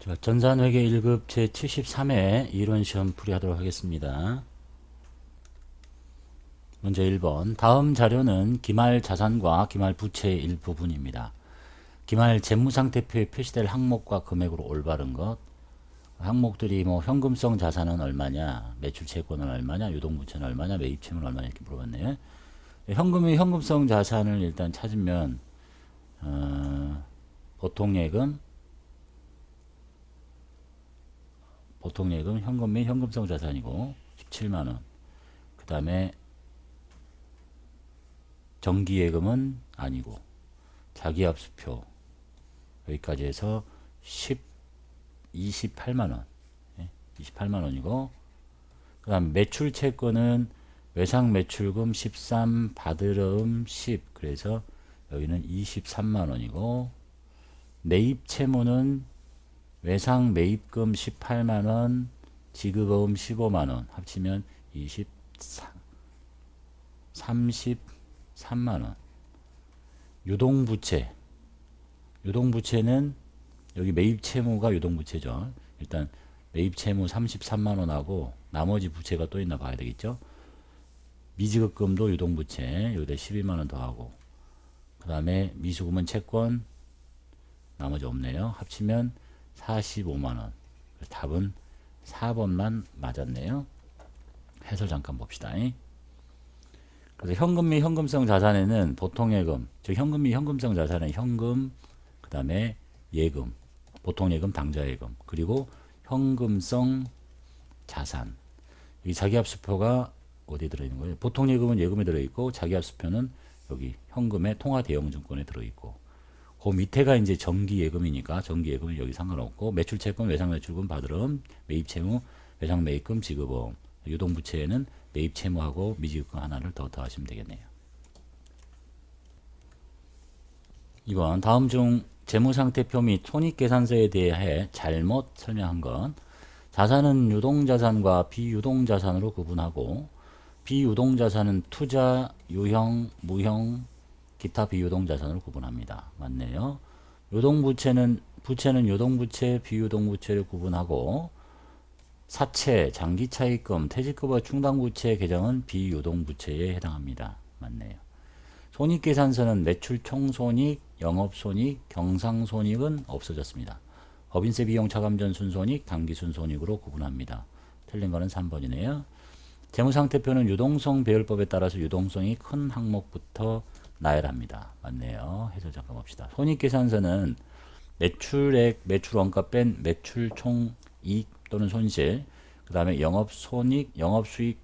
자, 전산회계 1급 제73회 이론시험 풀이하도록 하겠습니다. 문제 1번. 다음 자료는 기말 자산과 기말 부채의 일부분입니다. 기말 재무상태표에 표시될 항목과 금액으로 올바른 것. 항목들이 뭐 현금성 자산은 얼마냐, 매출 채권은 얼마냐, 유동부채는 얼마냐, 매입채무는 얼마냐 이렇게 물어봤네요. 현금성 자산을 일단 찾으면 보통예금 현금 및 현금성 자산이고 17만원. 그 다음에 정기예금은 아니고 자기압수표 여기까지 해서 28만원 28만원이고 그 다음 매출채권은 외상매출금 13 받으름 10 그래서 여기는 23만원이고 매입채무는 외상매입금 18만원 지급어음 15만원 합치면 33만원. 유동부채는 여기 매입채무가 유동부채죠. 일단 매입채무 33만원하고 나머지 부채가 또 있나 봐야 되겠죠. 미지급금도 유동부채 여기다 12만원 더하고 그 다음에 미수금은 채권 나머지 없네요. 합치면 45만원. 답은 4번만 맞았네요. 해설 잠깐 봅시다. 그래서 현금 및 현금성 자산에는 보통예금, 즉 현금 및 현금성 자산은 현금, 그 다음에 예금, 보통예금, 당좌예금, 그리고 현금성 자산. 이 자기압수표가 어디에 들어있는 거예요? 보통예금은 예금에 들어있고 자기압수표는 여기 현금의 통화대형증권에 들어있고 그 밑에가 이제 정기예금이니까 정기예금은 여기 상관없고 매출채권, 외상매출금, 받으름, 매입채무, 외상매입금, 지급어음, 유동부채에는 매입채무하고 미지급금 하나를 더 더하시면 되겠네요. 2번 다음 중 재무상태표 및 손익계산서에 대해 잘못 설명한 것. 자산은 유동자산과 비유동자산으로 구분하고 비유동자산은 투자, 유형, 무형, 기타 비유동자산으로 구분합니다. 맞네요. 부채는 유동부채, 비유동부채를 구분하고 사채, 장기차입금, 퇴직급여 충당부채 계정은 비유동부채에 해당합니다. 맞네요. 손익계산서는 매출 총손익, 영업손익, 경상손익은 없어졌습니다. 법인세 비용 차감전 순손익, 당기순손익으로 구분합니다. 틀린 거는 3번이네요. 재무상태표는 유동성 배열법에 따라서 유동성이 큰 항목부터 나열합니다. 맞네요. 해설 잠깐 봅시다. 손익계산서는 매출액, 매출원가 뺀 매출 총이익 또는 손실, 그 다음에 영업손익, 영업수익,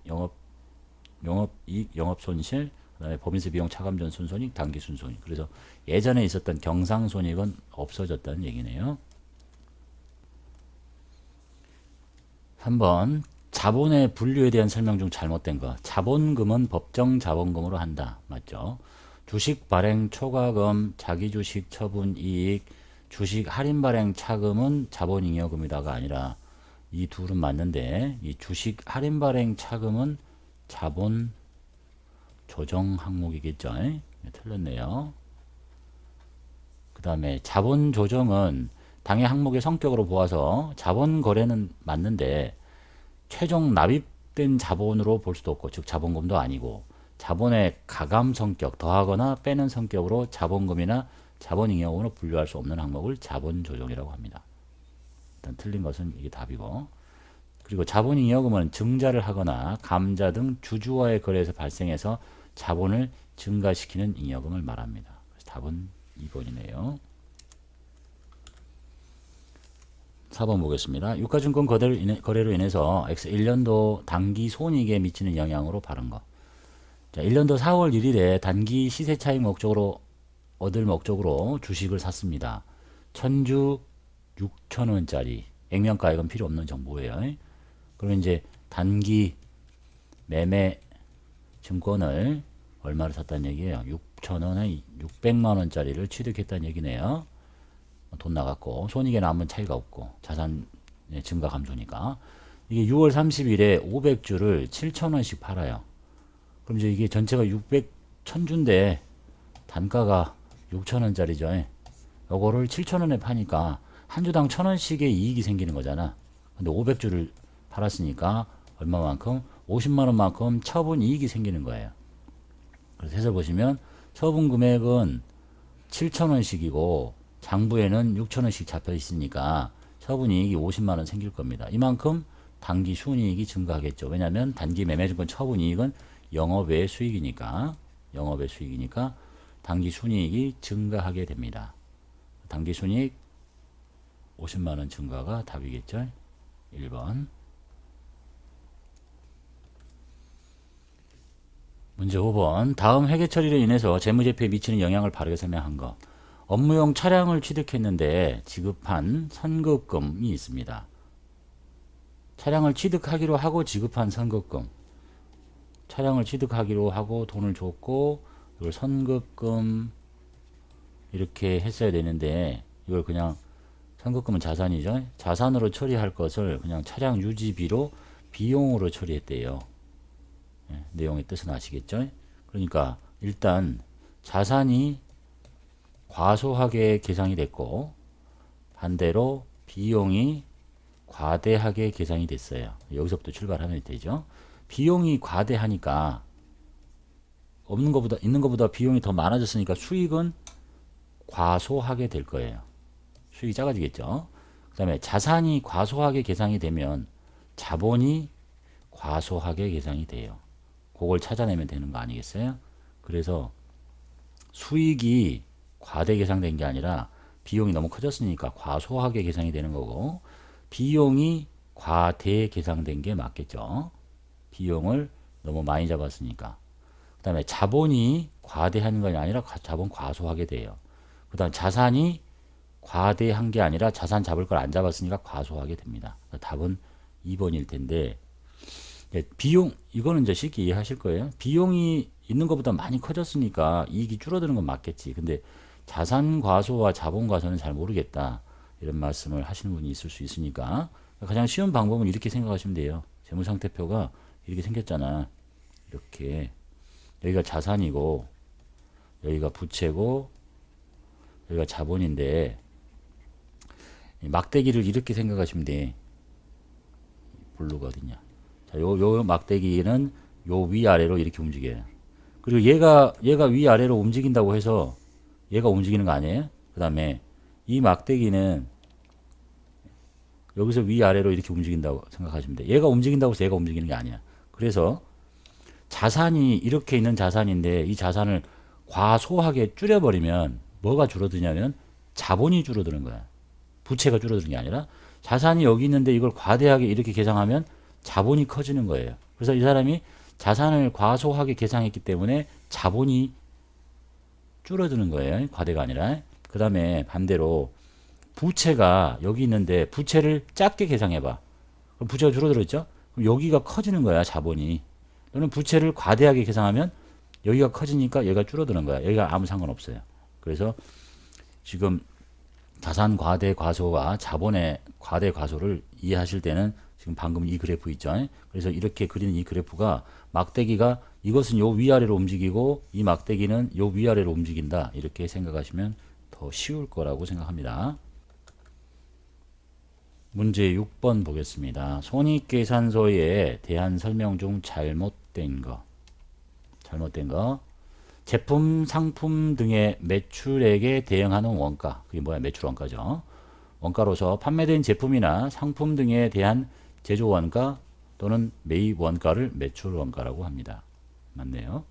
영업이익, 영업손실, 그 다음에 법인세 비용 차감전 순손익, 당기순손익. 그래서 예전에 있었던 경상손익은 없어졌다는 얘기네요. 3번 자본의 분류에 대한 설명 중 잘못된 거. 자본금은 법정 자본금으로 한다. 맞죠? 주식 발행 초과금, 자기주식 처분 이익, 주식 할인 발행 차금은 자본잉여금이다가 아니라 이 둘은 맞는데 이 주식 할인 발행 차금은 자본 조정 항목이겠죠. 틀렸네요. 그 다음에 자본 조정은 당해 항목의 성격으로 보아서 자본 거래는 맞는데 최종 납입된 자본으로 볼 수도 없고 즉 자본금도 아니고 자본의 가감 성격 더하거나 빼는 성격으로 자본금이나 자본잉여금으로 분류할 수 없는 항목을 자본조정이라고 합니다. 일단 틀린 것은 이게 답이고 그리고 자본잉여금은 증자를 하거나 감자 등 주주와의 거래에서 발생해서 자본을 증가시키는 잉여금을 말합니다. 그래서 답은 2번이네요. 4번 보겠습니다. 유가증권 거래로 인해서 X1년도 단기 손익에 미치는 영향으로 바른 거. 자, 1년도 4월 1일에 단기 시세 차익 목적으로 얻을 목적으로 주식을 샀습니다. 천주 6천원짜리 액면가액은 필요 없는 정보예요. 그러면 이제 단기 매매 증권을 얼마를 샀다는 얘기예요. 6천원에 600만원짜리를 취득했다는 얘기네요. 돈 나갔고 손익에 남은 차이가 없고 자산 증가 감소니까 이게 6월 30일에 500주를 7,000원씩 팔아요. 그럼 이제 이게 전체가 1000주인데 단가가 6,000원짜리죠. 요거를 7,000원에 파니까 한 주당 1,000원씩의 이익이 생기는 거잖아. 근데 500주를 팔았으니까 얼마만큼? 50만 원만큼 처분 이익이 생기는 거예요. 그래서 해서 보시면 처분 금액은 7,000원씩이고 장부에는 6,000원씩 잡혀 있으니까 처분 이익이 50만 원 생길 겁니다. 이만큼 단기 순이익이 증가하겠죠. 왜냐하면 단기 매매증권 처분 이익은 영업외 수익이니까 단기 순이익이 증가하게 됩니다. 단기 순이익 50만 원 증가가 답이겠죠. 1번. 문제 5번. 다음 회계 처리로 인해서 재무제표에 미치는 영향을 바르게 설명한 것. 업무용 차량을 취득했는데 지급한 선급금이 있습니다. 차량을 취득하기로 하고 지급한 선급금. 차량을 취득하기로 하고 돈을 줬고 이걸 선급금 이렇게 했어야 되는데 이걸 그냥 선급금은 자산이죠. 자산으로 처리할 것을 그냥 차량 유지비로 비용으로 처리했대요. 예, 내용의 뜻은 아시겠죠? 그러니까 일단 자산이 과소하게 계상이 됐고 반대로 비용이 과대하게 계상이 됐어요. 여기서부터 출발하면 되죠. 비용이 과대하니까 없는 것보다 있는 것보다 비용이 더 많아졌으니까 수익은 과소하게 될 거예요. 수익이 작아지겠죠. 그 다음에 자산이 과소하게 계상이 되면 자본이 과소하게 계상이 돼요. 그걸 찾아내면 되는 거 아니겠어요? 그래서 수익이 과대 계상된 게 아니라 비용이 너무 커졌으니까 과소하게 계상이 되는 거고 비용이 과대 계상된 게 맞겠죠. 비용을 너무 많이 잡았으니까. 그 다음에 자본이 과대한 건 아니라 자본 과소하게 돼요. 그 다음 자산이 과대한 게 아니라 자산 잡을 걸 안 잡았으니까 과소하게 됩니다. 답은 2번일 텐데 비용 이거는 이제 쉽게 이해하실 거예요. 비용이 있는 것보다 많이 커졌으니까 이익이 줄어드는 건 맞겠지. 근데 자산 과소와 자본 과소는 잘 모르겠다. 이런 말씀을 하시는 분이 있을 수 있으니까 가장 쉬운 방법은 이렇게 생각하시면 돼요. 재무상태표가 이렇게 생겼잖아. 이렇게 여기가 자산이고 여기가 부채고 여기가 자본인데 막대기를 이렇게 생각하시면 돼. 블루가 어딨냐. 자, 요 막대기는 요 위아래로 이렇게 움직여요. 그리고 얘가 위아래로 움직인다고 해서 얘가 움직이는 거 아니에요? 그 다음에 이 막대기는 여기서 위아래로 이렇게 움직인다고 생각하시면 돼. 얘가 움직인다고 해서 얘가 움직이는 게 아니야. 그래서 자산이 이렇게 있는 자산인데 이 자산을 과소하게 줄여버리면 뭐가 줄어드냐면 자본이 줄어드는 거야. 부채가 줄어드는 게 아니라 자산이 여기 있는데 이걸 과대하게 이렇게 계상하면 자본이 커지는 거예요. 그래서 이 사람이 자산을 과소하게 계상했기 때문에 자본이 줄어드는 거예요. 과대가 아니라. 그 다음에 반대로 부채가 여기 있는데 부채를 작게 계상해봐. 그럼 부채가 줄어들었죠? 그럼 여기가 커지는 거야. 자본이. 너는 부채를 과대하게 계상하면 여기가 커지니까 얘가 줄어드는 거야. 여기가 아무 상관없어요. 그래서 지금 자산 과대 과소와 자본의 과대 과소를 이해하실 때는 지금 방금 이 그래프 있죠. 그래서 이렇게 그리는 이 그래프가 막대기가 이것은 요 위아래로 움직이고 이 막대기는 요 위아래로 움직인다. 이렇게 생각하시면 더 쉬울 거라고 생각합니다. 문제 6번 보겠습니다. 손익계산서에 대한 설명 중 잘못된 거. 제품, 상품 등의 매출액에 대응하는 원가. 그게 뭐야? 매출 원가죠. 원가로서 판매된 제품이나 상품 등에 대한 제조 원가 또는 매입 원가를 매출 원가라고 합니다. 맞네요.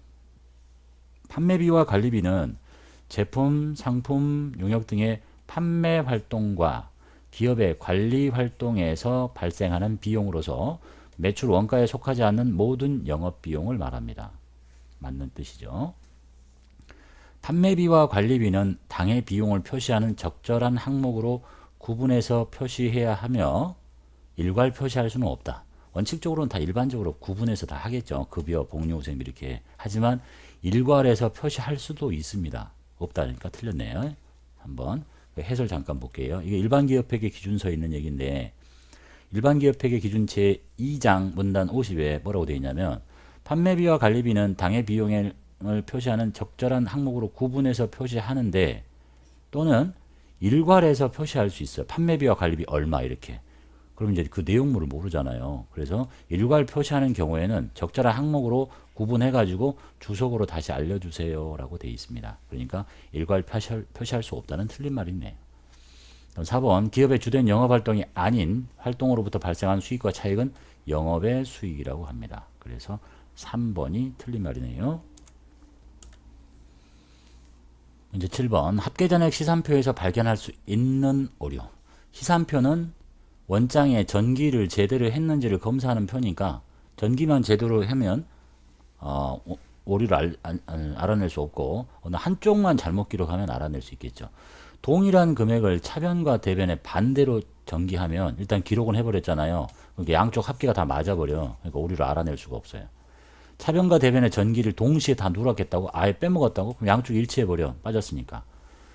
판매비와 관리비는 제품, 상품, 용역 등의 판매 활동과 기업의 관리 활동에서 발생하는 비용으로서 매출 원가에 속하지 않는 모든 영업 비용을 말합니다. 맞는 뜻이죠. 판매비와 관리비는 당의 비용을 표시하는 적절한 항목으로 구분해서 표시해야 하며 일괄 표시할 수는 없다. 원칙적으로는 다 일반적으로 구분해서 다 하겠죠. 급여, 복리후생비 이렇게. 하지만 일괄해서 표시할 수도 있습니다. 없다니까 틀렸네요. 한번 해설 잠깐 볼게요. 이게 일반기업회계 기준서에 있는 얘기인데 일반기업회계 기준 제2장 문단 50에 뭐라고 되어 있냐면 판매비와 관리비는 당의 비용을 표시하는 적절한 항목으로 구분해서 표시하는데 또는 일괄해서 표시할 수 있어요. 판매비와 관리비 얼마 이렇게. 그럼 이제 그 내용물을 모르잖아요. 그래서 일괄 표시하는 경우에는 적절한 항목으로 구분해 가지고 주석으로 다시 알려주세요 라고 되어 있습니다. 그러니까 일괄 표시할 수 없다는 틀린 말이네요. 4번 기업의 주된 영업활동이 아닌 활동으로부터 발생한 수익과 차익은 영업의 수익이라고 합니다. 그래서 3번이 틀린 말이네요. 문제 7번 합계전액 시산표에서 발견할 수 있는 오류. 시산표는 원장에 전기를 제대로 했는지를 검사하는 표니까 전기만 제대로 하면 오류를 알아낼 수 없고 어느 한쪽만 잘못 기록하면 알아낼 수 있겠죠. 동일한 금액을 차변과 대변에 반대로 전기하면 일단 기록은 해버렸잖아요. 그러니까 양쪽 합계가 다 맞아버려. 그러니까 오류를 알아낼 수가 없어요. 차변과 대변의 전기를 동시에 다 누락했다고 아예 빼먹었다고 그럼 양쪽 일치해버려. 빠졌으니까.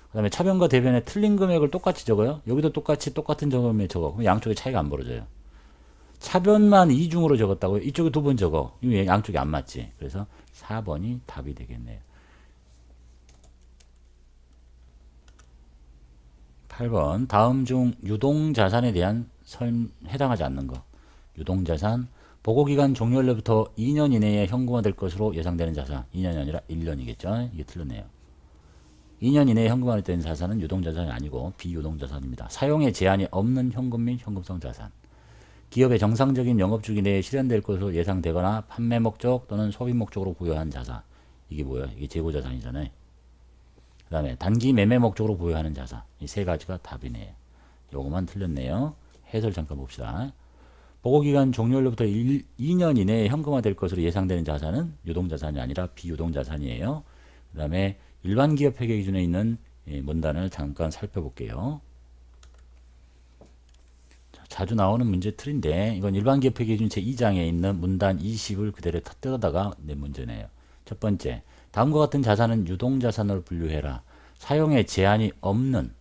그 다음에 차변과 대변의 틀린 금액을 똑같이 적어요. 여기도 똑같이 똑같은 금액 적어. 그럼 양쪽에 차이가 안 벌어져요. 차변만 이중으로 적었다고요. 이쪽에 두 번 적어. 이거 양쪽이 안 맞지. 그래서 4번이 답이 되겠네요. 8번 다음 중 유동자산에 대한 해당하지 않는 거. 유동자산 보고기간 종료일로부터 2년 이내에 현금화될 것으로 예상되는 자산. 2년이 아니라 1년이겠죠. 이게 틀렸네요. 2년 이내에 현금화된 자산은 유동자산이 아니고 비유동자산입니다. 사용에 제한이 없는 현금 및 현금성 자산. 기업의 정상적인 영업주기 내에 실현될 것으로 예상되거나 판매 목적 또는 소비 목적으로 부여한 자산. 이게 뭐야? 이게 재고자산이잖아요. 그 다음에 단기 매매 목적으로 부여하는 자산. 이 세 가지가 답이네요. 요거만 틀렸네요. 해설 잠깐 봅시다. 보고기간 종료일로부터 2년 이내에 현금화될 것으로 예상되는 자산은 유동자산이 아니라 비유동자산이에요. 그 다음에 일반 기업 회계 기준에 있는 문단을 잠깐 살펴볼게요. 자주 나오는 문제 틀인데 이건 일반 기업 회계 기준 제2장에 있는 문단 20을 그대로 뜯어다가 낸 문제네요. 첫 번째, 다음과 같은 자산은 유동자산으로 분류해라. 사용에 제한이 없는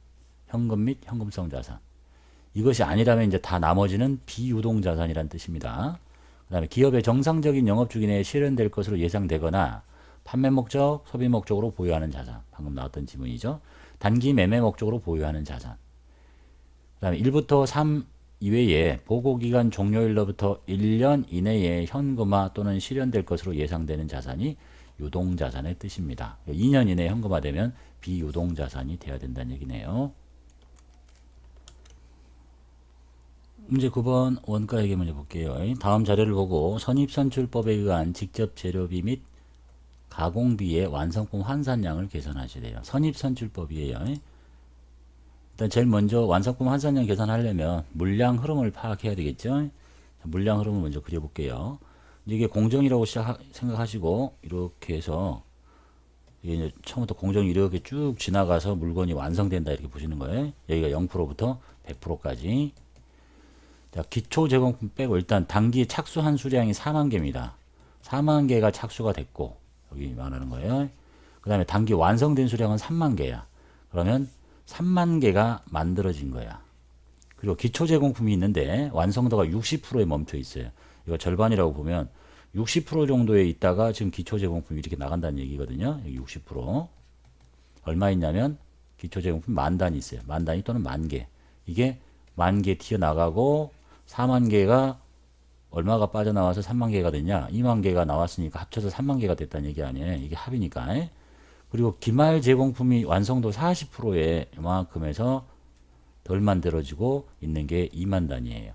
현금 및 현금성 자산. 이것이 아니라면 이제 다 나머지는 비유동자산이란 뜻입니다. 그 다음에 기업의 정상적인 영업주기 내에 실현될 것으로 예상되거나 판매 목적, 소비 목적으로 보유하는 자산. 방금 나왔던 지문이죠. 단기 매매 목적으로 보유하는 자산. 그 다음에 1부터 3 이외에 보고기간 종료일로부터 1년 이내에 현금화 또는 실현될 것으로 예상되는 자산이 유동자산의 뜻입니다. 2년 이내에 현금화되면 비유동자산이 되어야 된다는 얘기네요. 문제 9번 원가 회계 문제 볼게요. 다음 자료를 보고 선입선출법에 의한 직접 재료비 및 가공비의 완성품 환산량을 계산하셔야 돼요. 선입선출법이에요. 일단 제일 먼저 완성품 환산량 계산하려면 물량 흐름을 파악해야 되겠죠. 물량 흐름을 먼저 그려볼게요. 이게 공정이라고 생각하시고 이렇게 해서 이게 처음부터 공정이 이렇게 쭉 지나가서 물건이 완성된다 이렇게 보시는 거예요. 여기가 0%부터 100%까지. 자, 기초 제공품 빼고 일단 단기 착수한 수량이 4만 개입니다. 4만 개가 착수가 됐고 여기 말하는 거예요. 그 다음에 단기 완성된 수량은 3만 개야. 그러면 3만 개가 만들어진 거야. 그리고 기초 제공품이 있는데 완성도가 60%에 멈춰 있어요. 이거 절반이라고 보면 60% 정도에 있다가 지금 기초 제공품이 이렇게 나간다는 얘기거든요. 여기 60%. 얼마 있냐면 기초 제공품 만 단이 있어요. 만 단위 또는 만 개. 이게 만 개 튀어나가고 4만 개가 얼마가 빠져나와서 3만 개가 됐냐? 2만 개가 나왔으니까 합쳐서 3만 개가 됐다는 얘기 아니에요. 이게 합이니까. 그리고 기말 제공품이 완성도 40%에 이만큼에서 덜 만들어지고 있는 게 2만 단위예요.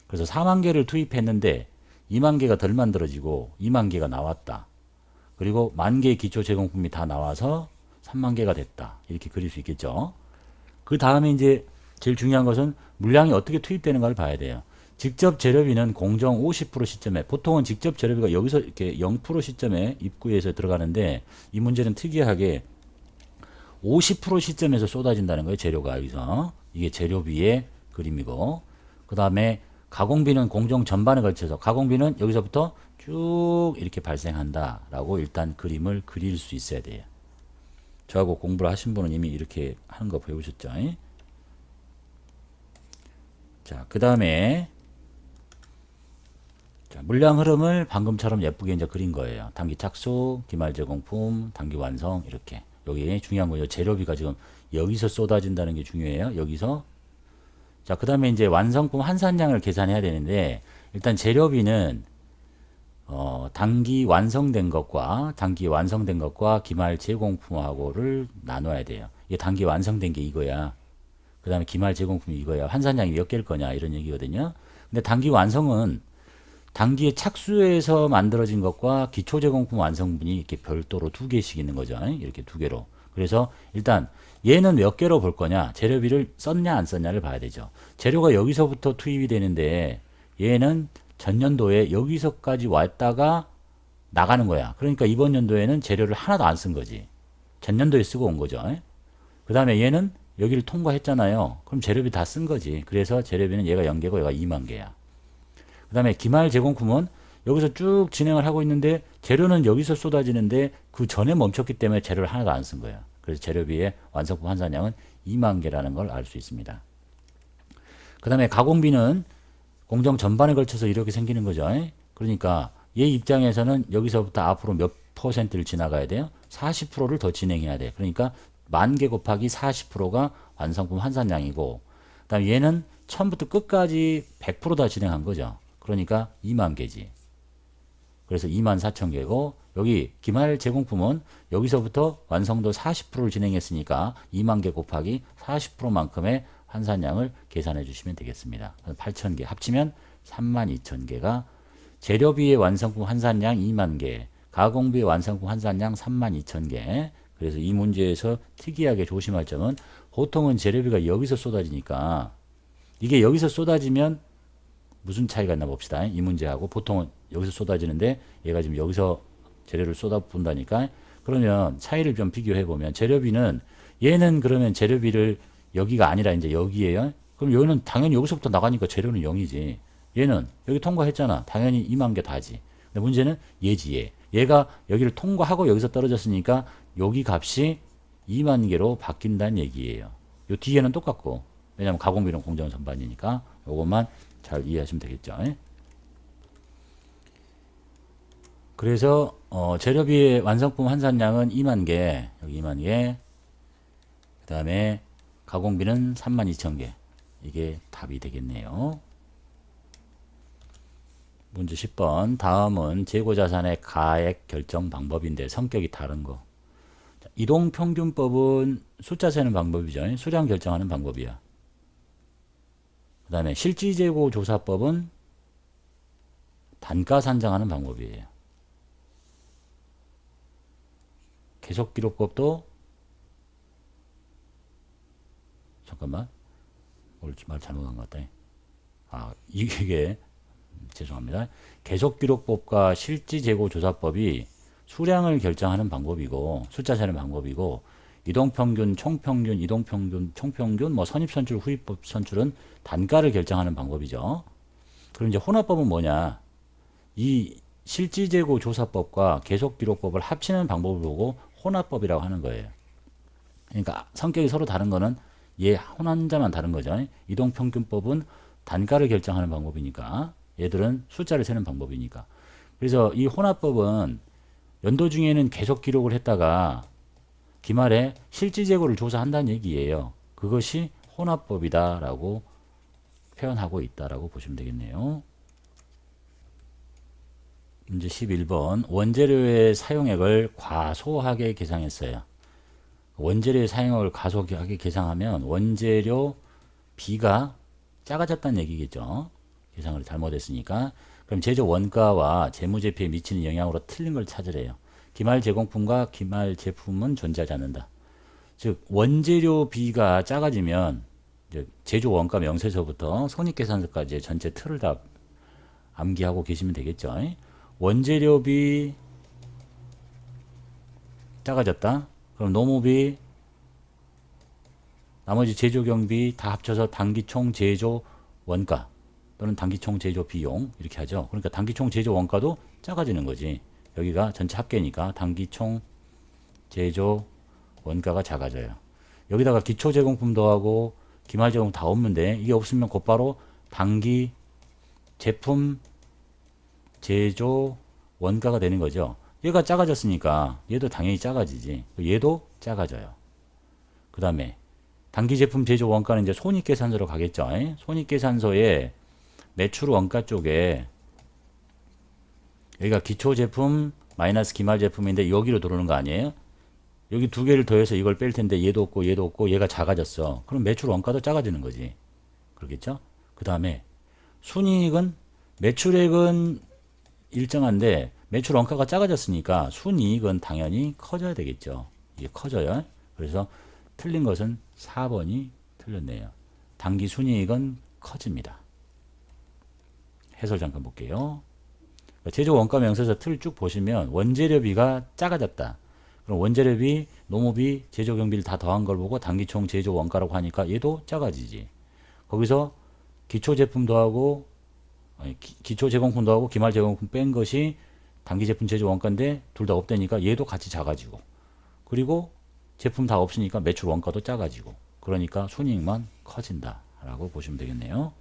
그래서 4만 개를 투입했는데 2만 개가 덜 만들어지고 2만 개가 나왔다. 그리고 만 개의 기초 제공품이 다 나와서 3만 개가 됐다. 이렇게 그릴 수 있겠죠. 그 다음에 이제 제일 중요한 것은 물량이 어떻게 투입되는가를 봐야 돼요. 직접 재료비는 공정 50% 시점에, 보통은 직접 재료비가 여기서 이렇게 0% 시점에 입구에서 들어가는데 이 문제는 특이하게 50% 시점에서 쏟아진다는 거예요. 재료가 여기서. 이게 재료비의 그림이고, 그 다음에 가공비는 공정 전반에 걸쳐서, 가공비는 여기서부터 쭉 이렇게 발생한다 라고 일단 그림을 그릴 수 있어야 돼요. 저하고 공부를 하신 분은 이미 이렇게 하는 거 배우셨죠? 자, 그 다음에 물량 흐름을 방금처럼 예쁘게 이제 그린 거예요. 단기 착수, 기말 제공품, 단기 완성 이렇게. 여기 중요한 거죠. 재료비가 지금 여기서 쏟아진다는 게 중요해요. 여기서. 자, 그 다음에 이제 완성품 환산량을 계산해야 되는데, 일단 재료비는 단기 완성된 것과 기말 제공품하고를 나눠야 돼요. 이게 단기 완성된 게 이거야. 그 다음에 기말 제공품이 이거야. 환산량이 몇 개일 거냐 이런 얘기거든요. 근데 단기 완성은 단기의 착수에서 만들어진 것과 기초 제공품 완성분이 이렇게 별도로 두 개씩 있는 거죠. 이렇게 두 개로. 그래서 일단 얘는 몇 개로 볼 거냐, 재료비를 썼냐 안 썼냐를 봐야 되죠. 재료가 여기서부터 투입이 되는데 얘는 전년도에 여기서까지 왔다가 나가는 거야. 그러니까 이번 연도에는 재료를 하나도 안 쓴 거지. 전년도에 쓰고 온 거죠. 그 다음에 얘는 여기를 통과했잖아요. 그럼 재료비 다 쓴 거지. 그래서 재료비는 얘가 0개고 얘가 2만 개야. 그 다음에 기말 제공품은 여기서 쭉 진행을 하고 있는데 재료는 여기서 쏟아지는데 그 전에 멈췄기 때문에 재료를 하나도 안 쓴 거예요. 그래서 재료비의 완성품 환산량은 2만 개라는 걸 알 수 있습니다. 그 다음에 가공비는 공정 전반에 걸쳐서 이렇게 생기는 거죠. 그러니까 얘 입장에서는 여기서부터 앞으로 몇 퍼센트를 지나가야 돼요? 40%를 더 진행해야 돼. 그러니까 10,000개 곱하기 40%가 완성품 환산량이고, 그 다음에 얘는 처음부터 끝까지 100% 다 진행한 거죠. 그러니까 2만 개지. 그래서 24,000개고, 여기 기말 제공품은 여기서부터 완성도 40%를 진행했으니까 2만 개 곱하기 40%만큼의 환산량을 계산해 주시면 되겠습니다. 8,000개 합치면 32,000개가 재료비의 완성품 환산량 2만 개, 가공비의 완성품 환산량 32,000개. 그래서 이 문제에서 특이하게 조심할 점은 보통은 재료비가 여기서 쏟아지니까 이게 여기서 쏟아지면 무슨 차이가 있나 봅시다. 이 문제하고 보통은 여기서 쏟아지는데 얘가 지금 여기서 재료를 쏟아붓는다니까. 그러면 차이를 좀 비교해 보면 재료비는 얘는 그러면 재료비를 여기가 아니라 이제 여기에요. 그럼 얘는 당연히 여기서부터 나가니까 재료는 0이지. 얘는 여기 통과했잖아. 당연히 2만 개 다지. 근데 문제는 얘지 얘. 얘가 여기를 통과하고 여기서 떨어졌으니까 여기 값이 2만 개로 바뀐다는 얘기예요. 요 뒤에는 똑같고. 왜냐면 가공비는 공정 전반이니까 요것만 잘 이해하시면 되겠죠. 그래서 재료비의 완성품 환산량은 2만 개, 여기 2만 개. 그 다음에 가공비는 32,000개. 이게 답이 되겠네요. 문제 10번. 다음은 재고자산의 가액 결정 방법인데 성격이 다른 거. 이동평균법은 숫자 세는 방법이죠. 수량 결정하는 방법이야. 그 다음에 실지재고조사법은 단가 산정하는 방법이에요. 계속기록법도 잠깐만 말 잘못한 것 같다. 이게 죄송합니다. 계속기록법과 실지재고조사법이 수량을 결정하는 방법이고 숫자 세는 방법이고 이동평균, 총평균, 이동평균, 총평균, 뭐 선입선출, 후입선출은 단가를 결정하는 방법이죠. 그럼 이제 혼합법은 뭐냐? 이 실지재고조사법과 계속기록법을 합치는 방법을 보고 혼합법이라고 하는 거예요. 그러니까 성격이 서로 다른 거는 얘 혼합자만 다른 거죠. 이동평균법은 단가를 결정하는 방법이니까 얘들은 숫자를 세는 방법이니까. 그래서 이 혼합법은 연도 중에는 계속 기록을 했다가 기말에 실지재고를 조사한다는 얘기예요. 그것이 혼합법이다라고 표현하고 있다라고 보시면 되겠네요. 문제 11번. 원재료의 사용액을 과소하게 계상했어요. 원재료의 사용액을 과소하게 계상하면 원재료 B가 작아졌다는 얘기겠죠. 계상을 잘못했으니까. 그럼 제조 원가와 재무제표에 미치는 영향으로 틀린 걸 찾으래요. 기말 제공품과 기말 제품은 존재하지 않는다. 즉 원재료 B가 작아지면 제조 원가 명세서부터 손익계산서까지 전체 틀을 다 암기하고 계시면 되겠죠. 원재료 B 작아졌다. 그럼 노무비 나머지 제조 경비 다 합쳐서 단기총 제조 원가 또는 단기총 제조 비용 이렇게 하죠. 그러니까 단기총 제조 원가도 작아지는 거지. 여기가 전체 합계니까 단기총 제조 원가가 작아져요. 여기다가 기초 제공품 더하고 기말 제공 다 없는데 이게 없으면 곧바로 단기 제품 제조 원가가 되는 거죠. 얘가 작아졌으니까 얘도 당연히 작아지지. 얘도 작아져요. 그 다음에 단기 제품 제조 원가는 이제 손익계산서로 가겠죠. 손익계산서에 매출 원가 쪽에 여기가 기초 제품 마이너스 기말 제품인데 여기로 들어오는 거 아니에요? 여기 두 개를 더해서 이걸 뺄 텐데 얘도 없고 얘도 없고 얘가 작아졌어. 그럼 매출 원가도 작아지는 거지. 그렇겠죠? 그 다음에 순이익은 매출액은 일정한데 매출 원가가 작아졌으니까 순이익은 당연히 커져야 되겠죠. 이게 커져요. 그래서 틀린 것은 4번이 틀렸네요. 단기 순이익은 커집니다. 해설 잠깐 볼게요. 제조 원가 명세서 틀 쭉 보시면 원재료비가 작아졌다. 그럼 원재료비, 노무비, 제조 경비를 다 더한 걸 보고 단기총 제조 원가라고 하니까 얘도 작아지지. 거기서 기초 제품 더하고 기초 제공품 더하고 기말 제공품 뺀 것이 단기 제품 제조 원가인데 둘 다 없다니까 얘도 같이 작아지고, 그리고 제품 다 없으니까 매출 원가도 작아지고, 그러니까 순이익만 커진다 라고 보시면 되겠네요.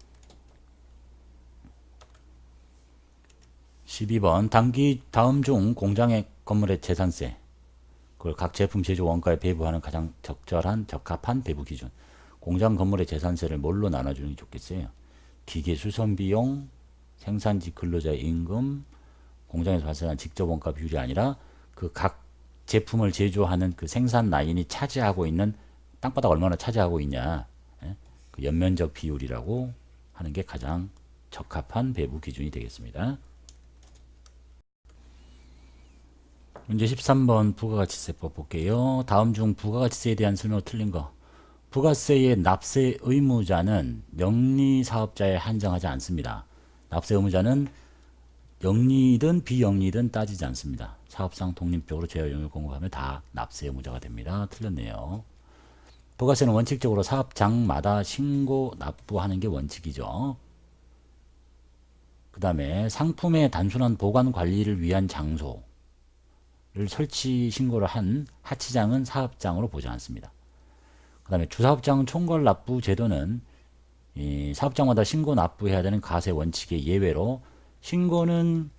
12번 단기 다음 중 공장의 건물의 재산세, 그걸 각 제품 제조 원가에 배부하는 가장 적합한 배부 기준. 공장 건물의 재산세를 뭘로 나눠주는 게 좋겠어요? 기계 수선 비용, 생산지 근로자의 임금, 공장에서 발생한 직접 원가 비율이 아니라 그 각 제품을 제조하는 그 생산 라인이 차지하고 있는 땅바닥 얼마나 차지하고 있냐, 그 연면적 비율이라고 하는 게 가장 적합한 배부 기준이 되겠습니다. 문제 13번 부가가치세법 볼게요. 다음 중 부가가치세에 대한 설명 틀린 거. 부가세의 납세 의무자는 영리사업자에 한정하지 않습니다. 납세 의무자는 영리든 비영리든 따지지 않습니다. 사업상 독립적으로 제어 영역을 공급하면 다 납세 의무자가 됩니다. 틀렸네요. 부가세는 원칙적으로 사업장마다 신고 납부하는 게 원칙이죠. 그 다음에 상품의 단순한 보관 관리를 위한 장소를 설치 신고를 한 하치장은 사업장으로 보지 않습니다. 그 다음에 주사업장 총괄 납부 제도는 이 사업장마다 신고 납부해야 되는 과세 원칙의 예외로 신고는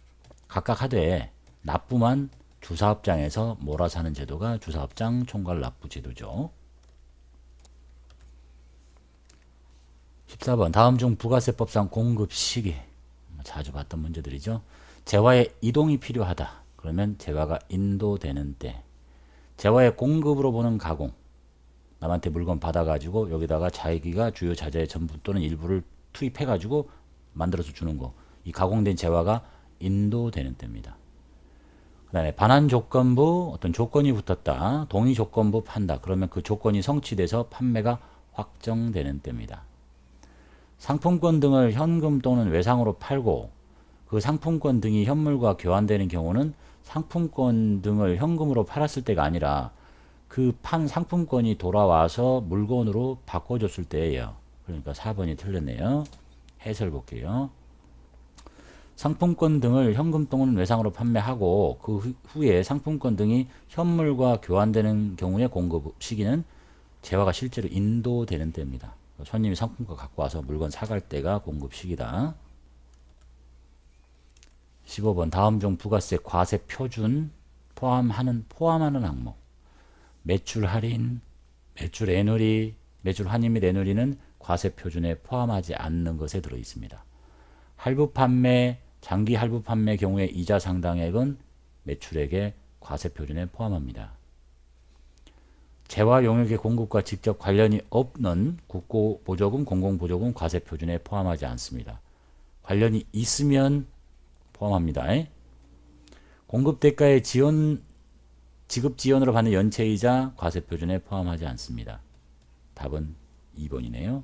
각각 하되 납부만 주사업장에서 몰아서 하는 제도가 주사업장 총괄 납부 제도죠. 14번 다음 중 부가세법상 공급 시기, 자주 봤던 문제들이죠. 재화의 이동이 필요하다. 그러면 재화가 인도되는 때. 재화의 공급으로 보는 가공, 남한테 물건 받아가지고 여기다가 자기가 주요 자재의 전부 또는 일부를 투입해가지고 만들어서 주는 거. 이 가공된 재화가 인도되는 때입니다. 그 다음에 반환 조건부, 어떤 조건이 붙었다. 동의 조건부 판다. 그러면 그 조건이 성취돼서 판매가 확정되는 때입니다. 상품권 등을 현금 또는 외상으로 팔고 그 상품권 등이 현물과 교환되는 경우는 상품권 등을 현금으로 팔았을 때가 아니라 그 판 상품권이 돌아와서 물건으로 바꿔줬을 때예요. 그러니까 4번이 틀렸네요. 해설 볼게요. 상품권 등을 현금 또는 외상으로 판매하고 그 후에 상품권 등이 현물과 교환되는 경우의 공급 시기는 재화가 실제로 인도되는 때입니다. 손님이 상품권 갖고 와서 물건 사갈 때가 공급 시기다. 15번 다음 중 부가세 과세 표준 포함하는 항목. 매출 할인, 매출 애누리, 매출 환입 및 애누리는 과세 표준에 포함하지 않는 것에 들어 있습니다. 할부 판매, 장기 할부 판매 경우에 이자 상당액은 매출액의 과세 표준에 포함합니다. 재화 용역의 공급과 직접 관련이 없는 국고보조금, 공공보조금 과세 표준에 포함하지 않습니다. 관련이 있으면 포함합니다. 공급 대가의 지급 지연으로 받는 연체이자 과세 표준에 포함하지 않습니다. 답은 2번이네요.